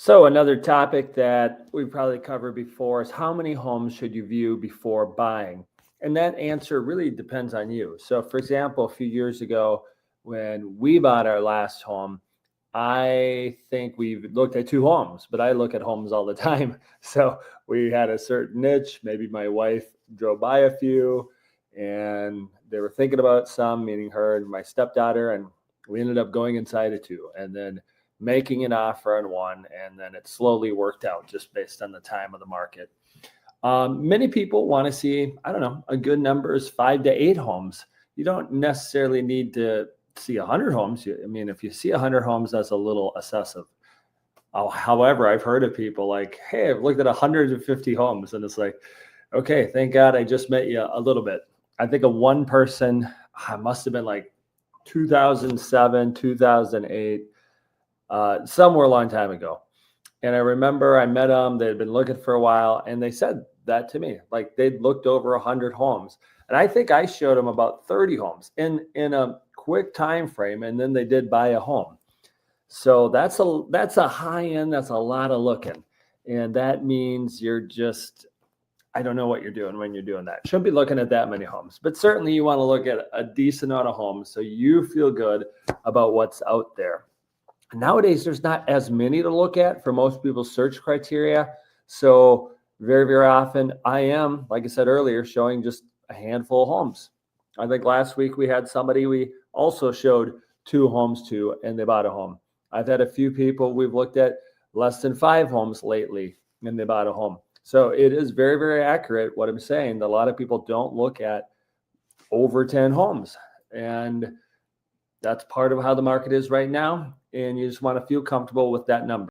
So another topic that we probably covered before is how many homes should you view before buying? And that answer really depends on you. So for example, a few years ago when we bought our last home, I think we looked at two homes, but I look at homes all the time. So we had a certain niche. Maybe my wife drove by a few and they were thinking about some, meaning her and my stepdaughter, and we ended up going inside of two. And then making an offer on one, and then it slowly worked out just based on the time of the market. Many people want to see, I don't know, a good number is 5 to 8 homes. You don't necessarily need to see 100 homes. I mean, if you see 100 homes, that's a little excessive. However, I've heard of people like, hey, I've looked at 150 homes, and it's like, okay, thank God I just met you a little bit. I think of one person, must have been like 2007, 2008, somewhere a long time ago. And I remember I met them. They had been looking for a while, and they said that to me. Like they'd looked over 100 homes, and I think I showed them about 30 homes in a quick time frame, and then they did buy a home. So that's a high end. That's a lot of looking, and that means you're just, I don't know what you're doing when you're doing that. Shouldn't be looking at that many homes, but certainly you want to look at a decent amount of homes so you feel good about what's out there. Nowadays, there's not as many to look at for most people's search criteria. So very, very often I am, like I said earlier, showing just a handful of homes. I think last week we had somebody we also showed 2 homes to, and they bought a home. I've had a few people we've looked at less than 5 homes lately, and they bought a home. So it is very, very accurate what I'm saying. A lot of people don't look at over 10 homes. And that's part of how the market is right now. And you just want to feel comfortable with that number.